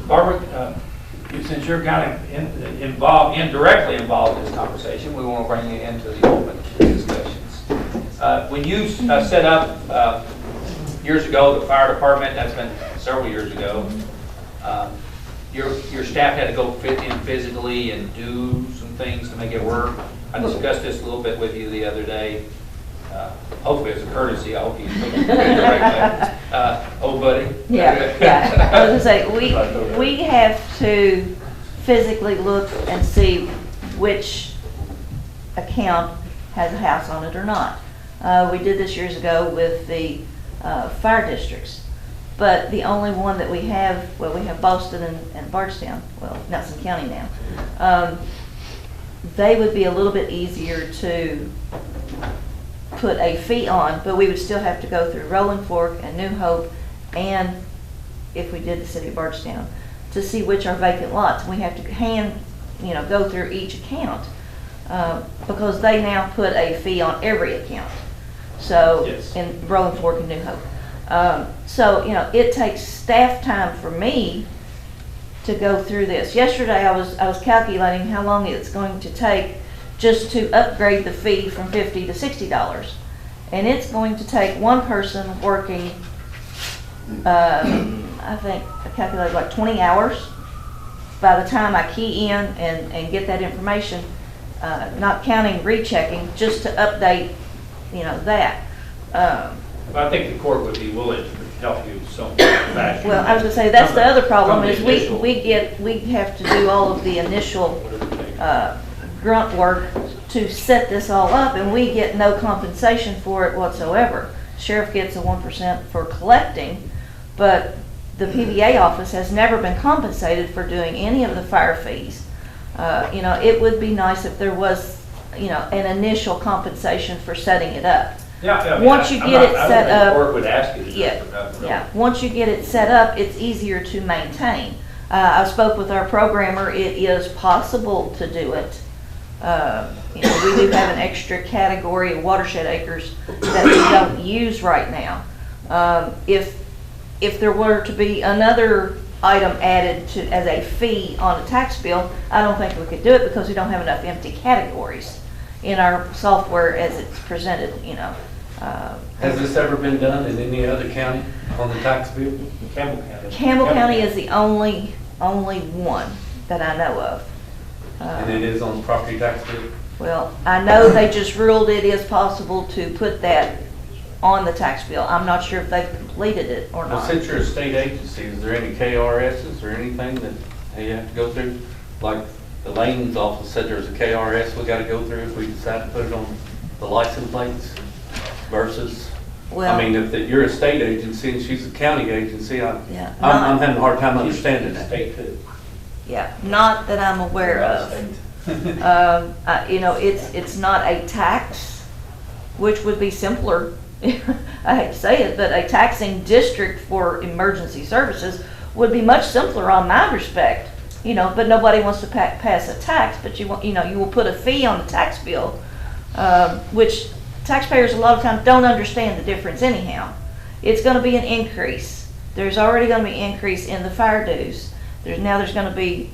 Barbara, since you're kind of indirectly involved in this conversation, we want to bring you into the open discussions. When you set up years ago the fire department, that's been several years ago, your staff had to go physically and do some things to make it work. I discussed this a little bit with you the other day. Hopefully it's a courtesy. I hope you took it the right way. Old buddy. Yeah. I was going to say, we have to physically look and see which account has a house on it or not. We did this years ago with the fire districts. But the only one that we have, well, we have Boston and Bardstown, well, Nelson County now. They would be a little bit easier to put a fee on, but we would still have to go through Rolling Fork and New Hope, and if we did the city of Bardstown, to see which are vacant lots. We have to go through each account, because they now put a fee on every account. So yes. In Rolling Fork and New Hope. So it takes staff time for me to go through this. Yesterday I was calculating how long it's going to take just to upgrade the fee from $50 to $60. And it's going to take one person working, I think I calculated like 20 hours by the time I key in and get that information, not counting rechecking, just to update, that. I think the court would be willing to help you some fashion. Well, I was going to say, that's the other problem, From is the initial. we have to do all of the initial grunt work to set this all up, and we get no compensation for it whatsoever. Sheriff gets a 1% for collecting, but the PBA office has never been compensated for doing any of the fire fees. It would be nice if there was, an initial compensation for setting it up. Yeah. Once you get it set up, the court would ask you to do yeah, it, but no. yeah. Once you get it set up, it's easier to maintain. I spoke with our programmer. It is possible to do it. We do have an extra category of watershed acres that we don't use right now. If there were to be another item added to as a fee on a tax bill, I don't think we could do it because we don't have enough empty categories in our software as it's presented. Has this ever been done in any other county on the tax bill? Campbell County. Campbell County is the only one that I know of. And it is on the property tax bill? Well, I know they just ruled it is possible to put that on the tax bill. I'm not sure if they've completed it or Well, not. since you're a state agency, is there any KRSs or anything that you have to go through? Like the Lane's office said there's a KRS we got to go through if we decide to put it on the license plates versus, Well, if you're a state agency and she's a county agency, I'm yeah, having a hard time understanding that. State too. not that I'm aware of. It's not a tax, which would be simpler. I hate to say it, but a taxing district for emergency services would be much simpler on my respect. But nobody wants to pass a tax, but you will put a fee on the tax bill, which taxpayers a lot of times don't understand the difference anyhow. It's going to be an increase. There's already going to be an increase in the fire dues. There's going to be,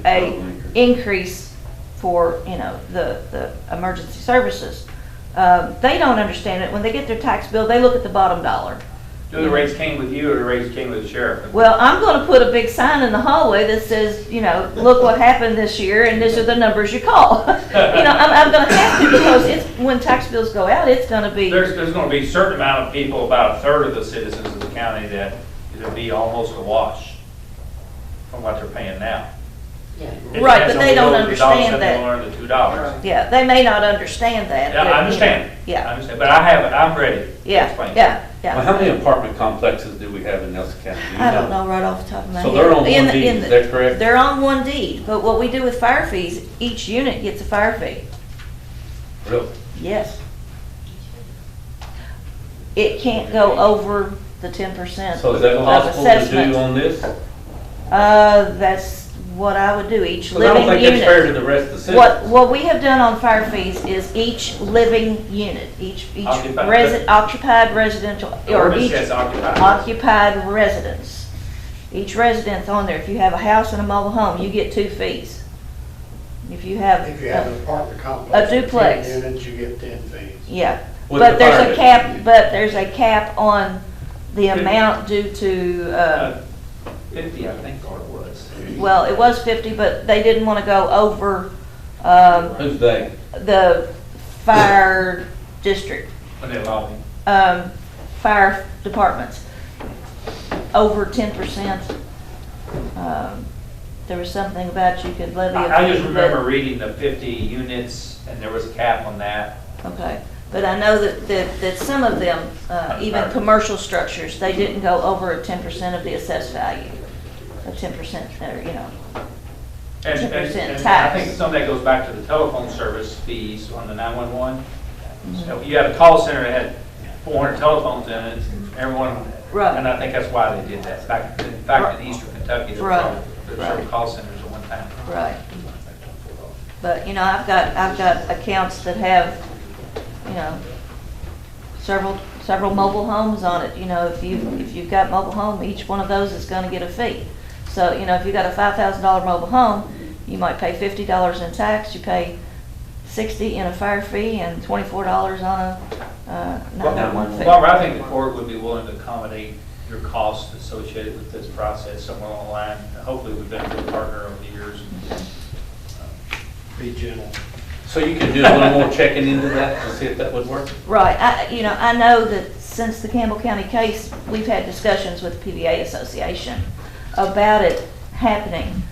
a increase for, the emergency services. They don't understand it. When they get their tax bill, they look at the bottom dollar. Do the rates came with you or the rates came with the sheriff? Well, I'm going to put a big sign in the hallway that says, look what happened this year, and these are the numbers you call. I'm going to have to, because when tax bills go out, it's going to be. There's going to be a certain amount of people, about a third of the citizens of the county, that it'll be almost a wash from what they're paying now. Yeah. It Right, depends but on they the don't load, the dollars understand that. They'll learn the $2. Yeah, they may not understand that. Yeah, but, I understand. Yeah. I understand, but I have it. I'm ready. to Yeah, explain. yeah. Well, how many apartment complexes do we have in Nelson County? Do you I don't know right off the top of my head. So they're on In one the- deed, in is the- that correct? They're on one deed, but what we do with fire fees, each unit gets a fire fee. Really? Yes. It can't go over the 10% So is that of possible to assessment. do on this? That's what I would do, each Because I don't living think that's fair to unit. the rest of the city. What we have done on fire fees is each living unit, each Occupied. occupied residential, The or ordinance each says occupied. occupied residence each residence on there. If you have a house and a mobile home, you get 2 fees. If you have. If you have an apartment complex. A duplex. with 10 units, you get 10 fees. Yeah, With but the there's fire a cap, but there's a cap on the amount due to, 50, I think, or it was. well, it was 50, but they didn't want to go over, Who's they? the fire district, When they lobby. fire departments, over 10%. There was something about you could levy a fee. I just but- remember reading the 50 units, and there was a cap on that. Okay, but I know that some of them, even commercial structures, they didn't go over 10% of the assessed value, a 10%, or, you know. And 10% I tax. think some of that goes back to the telephone service fees on the 911. So you had a call center that had 400 telephones in it, everyone, Right. and I think that's why they did that. In fact, in eastern Kentucky, there Right. were several call centers at one time. Right. But, you know, I've got accounts that have, you know, several mobile homes on it. You know, if you've got mobile home, each one of those is gonna get a fee. So, you know, if you've got a $5,000 mobile home, you might pay $50 in tax, you pay $60 in a fire fee, and $24 on a 911 fee. Barbara, I think the court would be willing to accommodate your costs associated with this process somewhere along the line. Hopefully, we've been a good partner over the years. Be gentle. So you could do a little more checking into that to see if that would work? Right, I know that since the Campbell County case, we've had discussions with the PVA Association about it happening.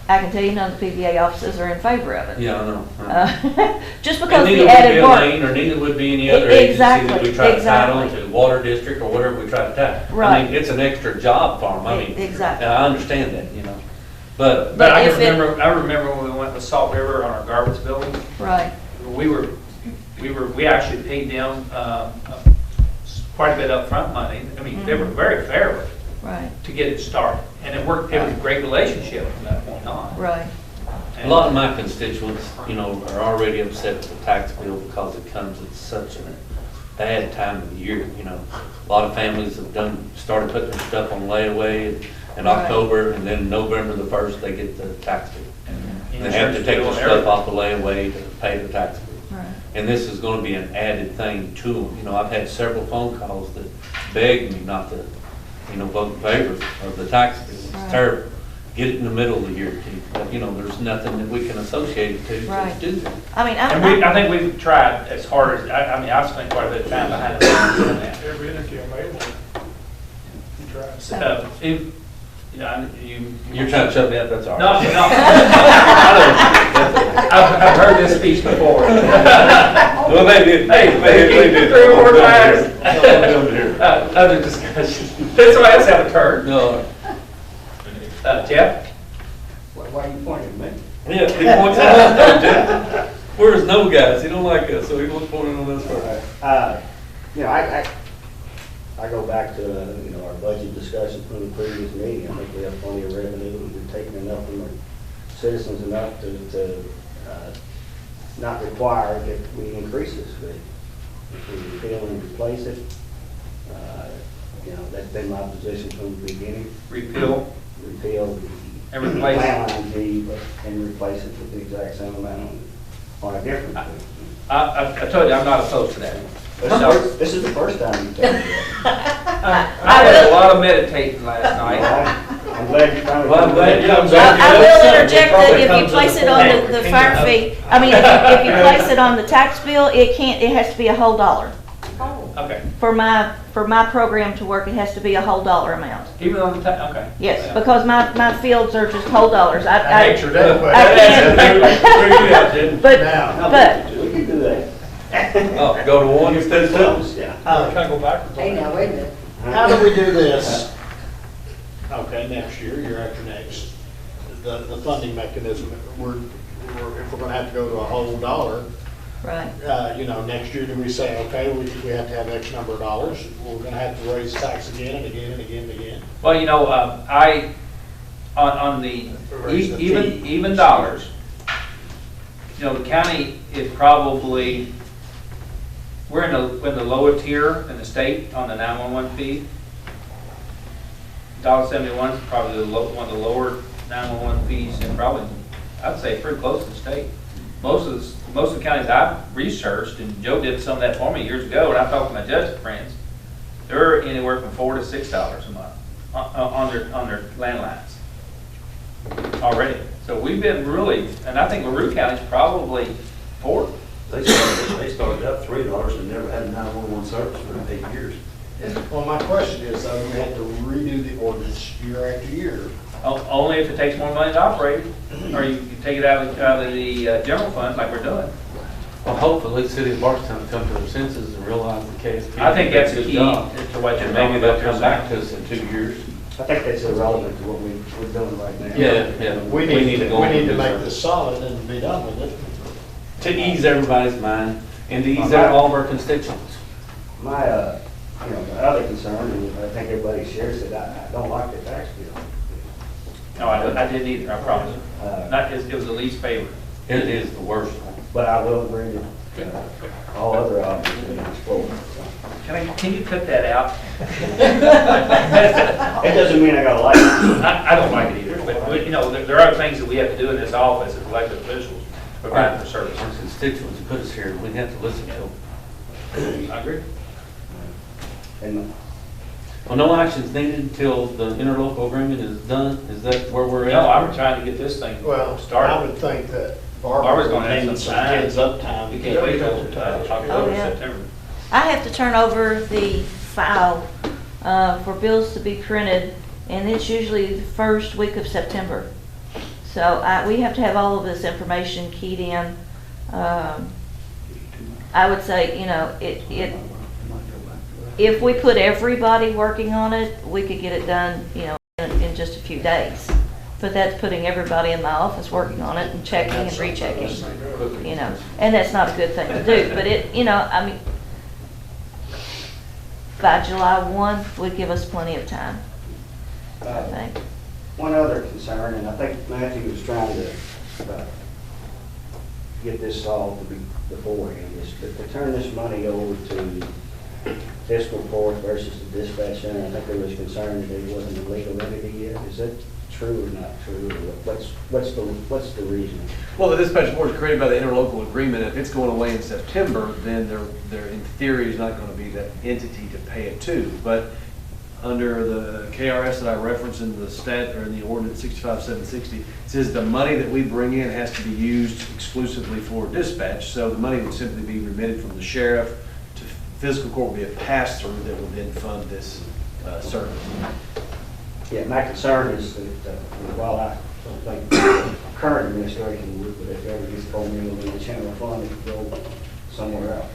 I can tell you none of the PVA offices are in favor of it. Yeah, I know. Just And because neither the would be added a work. lane, or neither would be any other agency that we try to tie on Exactly. to, water district or whatever we try to tie. I Right. mean, it's an extra job for them, I mean. Exactly. I understand that, you know, but. But I if it- remember when we went with Salt River on our garbage building, Right, we actually paid them quite a bit upfront money. I mean, they were very fair with it right, to get it started. And it worked, it was a great relationship from that point on. right, A lot of my constituents, you know, are already upset with the tax bill because it comes at such a bad time of the year, you know. A lot of families have started putting their stuff on layaway in Right. October, and then November the 1st, they get the tax bill. And they have to Insurance take bill the and stuff everything. off the layaway to pay the tax bill. right. And this is gonna be an added thing to them. You know, I've had several phone calls that begged me not to, you know, vote in favor of the tax bill. Right. It's terrible. Get it in the middle of the year, Keith. But, you know, there's nothing that we can associate it Right. to do that. I mean, And I think we've tried as hard as, I mean, I've spent quite a bit of time behind the scenes doing that. Every entity available. You try. So, you. You're trying to shut me up, that's all No, right. no. I've heard this speech before. Well, maybe. Hey, 3 or 4 times. No, Other discussion. That's why it's have a turn. Jeff? Why are you pointing at me? yeah, he points at us, though, Jeff. We're his no guys, he don't like us, so he wants pointing on us first. You know, I go back to, you know, our budget discussion from the previous meeting. I think we have plenty of revenue, and we're taking enough from our citizens enough to not require that we increase this fee. If we repeal and replace it, you know, that's been my position from the beginning. Repeal Repeal and the replace. landline fee, and replace it with the exact same amount on a different fee. I told you, I'm not opposed to that. This is the first time you've done that. I did a lot of meditating last night. I'm glad you finally. Well, I'm glad you come I back. will interject that if you place it on the fire fee, I mean, if you place it on the tax bill, it has to be a whole dollar. Okay. For my program to work, it has to be a whole dollar amount. Even on the, okay. Yes, Yeah. because my fields are just whole dollars. I hate your day, but. I can't- Where you at, Jen? But, Now. but, We can do that. Oh, go to one instead of two? Close, yeah. Can I go backwards? Hey, now, wait a minute. How do we do this? Okay, next year, year after next, the funding mechanism, if we're gonna have to go to a whole dollar, right, you know, next year, do we say, okay, we have to have X number of dollars? We're gonna have to raise tax again and again and again and again. Well, you know, on the Raise the fee. even dollars, you know, the county is probably, we're in the lower tier in the state on the 911 fee. $1.71 is probably one of the lower 911 fees, and probably, I'd say pretty close to the state. Most of the counties I've researched, and Joe did some of that for me years ago, and I talked to my justice friends, they're anywhere from $4 to $6 a month on their landlines already. So we've been really, and I think LaRue County's probably $4. They started out $3 and never had a 911 service for 8 years. Well, my question is, though, we had to redo the ordinance year after year. Only if it takes more money to operate it, or you can take it out of the general fund like we're doing. Well, hopefully, the city of Bardstown will come to their senses and realize the KSP. I think that's the did a key good job. to what you're And talking maybe about. they'll come back to us in 2 years. I think that's irrelevant to what we're doing right now. Yeah. We need to go make and do this solid and be done with it. To ease everybody's mind and to ease all of our constituents. My, my other concern, and I think everybody shares it, I don't like the tax bill. No, I didn't either, I promise you. Not, it was the least favorite. It is the worst one. But I will bring it, all other options to explore. Can you cut that out? It doesn't mean I gotta like it. I don't like it either, but, you know, there are things that we have to do in this office as elected officials, provide for services. Our constituents put us here, we have to listen to them. I agree. And Well, no action's needed until the interlocal agreement is done, is that where we're at? No, I'm trying to get this thing Well, I started. would think that Barbara's Barbara's gonna going have to need some some time. heads up time. We can't wait till October, yeah. September. I have to turn over the file for bills to be printed, and it's usually the first week of September. So we have to have all of this information keyed in. I would say, you know, if we put everybody working on it, we could get it done, you know, in just a few days. But that's putting everybody in my office working on it and checking and rechecking, you know, and that's not a good thing to do. But it, you know, I mean, by July 1 would give us plenty of time, I think. one other concern, and I think Matthew was trying to get this solved beforehand, is to turn this money over to fiscal court versus the dispatch center. I think there was concern that it wasn't a legal entity yet. Is that true or not true? Or what's the reason? Well, the dispatch board is created by the interlocal agreement. If it's going away in September, then there in theory is not going to be that entity to pay it to. But under the KRS that I referenced in the stat or in the ordinance 65760, it says the money that we bring in has to be used exclusively for dispatch. So the money would simply be remitted from the sheriff to fiscal court, would be a pass-through that would then fund this service. Yeah, my concern is that while I think the current administration would, but if ever gets $4 million in the general fund, it could go somewhere else.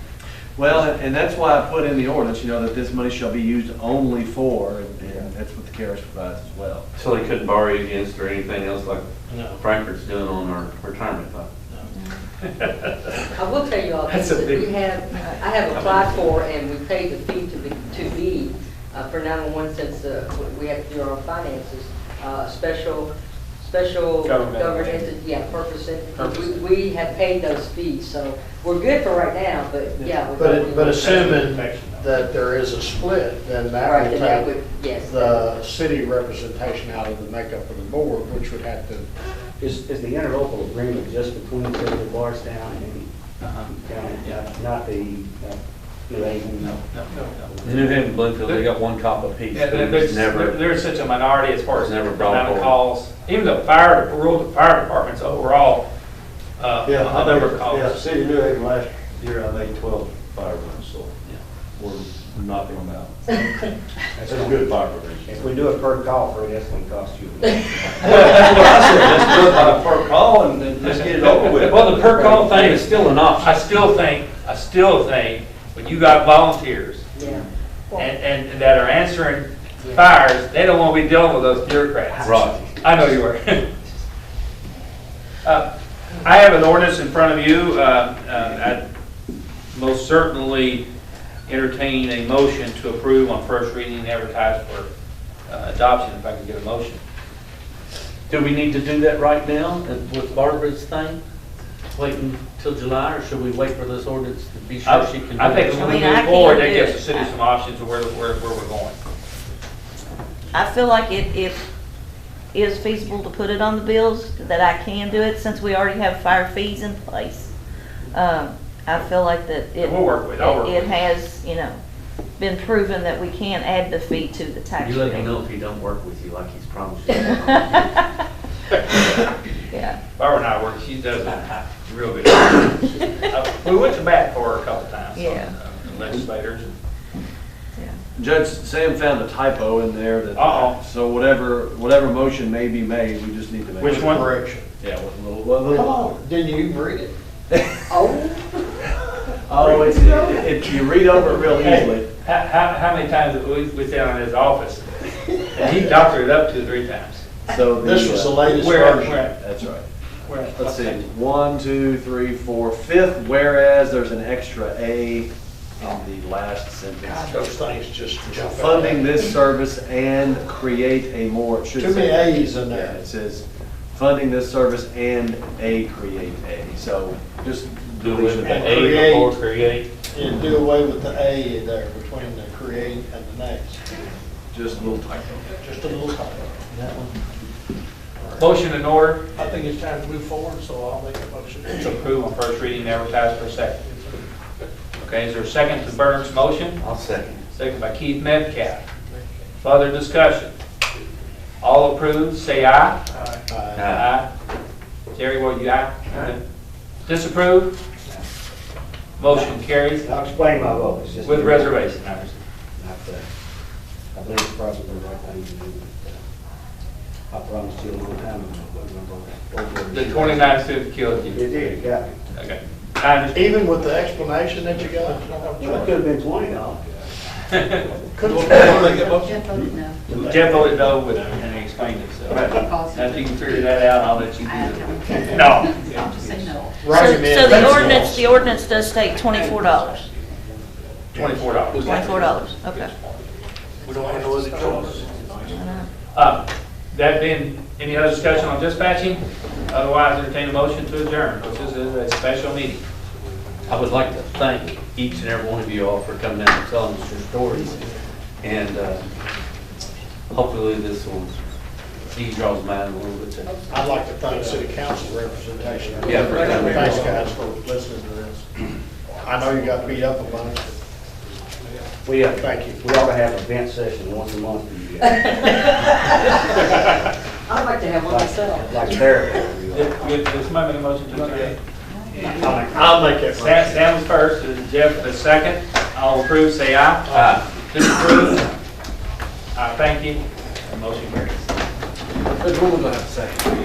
Well, and that's why I put in the ordinance, you know, that this money shall be used only for, and that's what the KRS provides as well. So they couldn't borrow against or anything else like No. Frankfurt's doing on our retirement fund? I will tell you all That's this, a that big- I have applied for and we paid the fee to be for 911 since we have to do our own finances, special Government. government, purpose. We have paid those fees, so we're good for right now, but yeah. But assuming that there is a split, then that Right, will then that take would, yes. the city representation out of the makeup of the board, which would have to, Is the interlocal agreement just between the city of Bardstown and county, not the New Haven? No. The New Haven Bloomfield, they got one cop apiece. Yeah, but it was never, there's such a minority as far as the Never amount brought of forward. calls. Even the rural fire departments overall, Yeah, the number of calls. Yeah, City of New Haven last year, I made 12 fire runs, so we're knocking them out. That's a good fire prevention. If we do it per call, Freddie, that's gonna cost you. That's what I said, let's do it by per call and then let's get it over with. Well, the per call thing it's is still an option. I still think, when you got volunteers Yeah. and that are answering fires, they don't want to be dealing with those bureaucrats. Right. I know you were. I have an ordinance in front of you. I'd most certainly entertain a motion to approve on first reading and advertise for adoption, if I could get a motion. Do we need to do that right now with Barbara's thing? Wait until July, or should we wait for this ordinance to be sure she can do it? I think when we I move forward, that can't do gives it. the city some options of where we're going. I feel like it is feasible to put it on the bills, that I can do it since we already have fire fees in place. I feel like that it. We'll work with it. I'll work with It it. has, been proven that we can add the fee to the tax You bill. let me know if he don't work with you like he's promised you. Yeah. Barbara and I work, she does it real good. We went to bat for her a couple times. Yeah. Legislators. Yeah. Judge Sam found a typo in there that. Uh-oh. So whatever motion may be made, we just need to make. Which one? Correction. Yeah, with a little. Come on, didn't you even read it? Oh, it's, you read over it real easily. How many times have we sat in his office? And he doctored it up 2 or 3 times. So This was the latest Where at? version. Where at? That's right. Where at? Let's see, 1, 2, 3, 4, fifth, whereas there's an extra A in the last God, sentence. those things just jump out. Funding this service and create a more, it should Too many say. A's in Yeah, there. it says funding this service and create a, so just deletion of And that. create. A before create. And do away with the A there between the create and the next. Just a little typo. Just a little typo. Motion in order I think it's time to move forward, so I'll make a motion. to approve on first reading, advertise for second. Okay, is there a second to Berg's motion? I'll second. Second by Keith Metcalf. Further discussion? All approved, say aye. Aye. Jerry, what you aye? Disapprove? Motion carries I'll explain my vote. It's just- with reservation. I understand. I believe it's probably the right thing to do. I promised you a long time ago. but I'm gonna- The 29 killed It you. did, got me. Okay. I understand. Even with the explanation that you got? Well, it could have been $20. Jeff voted no with, and he explained it, so. After you can figure that out, I'll let you do it. No. I'll just say no. So the ordinance does state $24. $24. $24, okay. We don't want to know what it costs. That being, any other discussion on dispatching? Otherwise, entertain a motion to adjourn, which is a special meeting. I would like to thank each and every one of you all for coming down and telling us your stories. And hopefully this will ease y'all's mind a little bit. I'd like to thank city council representation. Yeah, for coming. Thanks, guys, for listening to this. I know you got beat up a bunch. We, Thank you. we ought to have a vent session once a month for you guys. I'd like to have one myself. Like therapy. Did somebody make a motion to adjourn? I'll make it. Sam was first, Jeff the second. All approved, say aye. Aye. Disapprove? Thank you. The motion carries. Judge, when we're gonna have a second?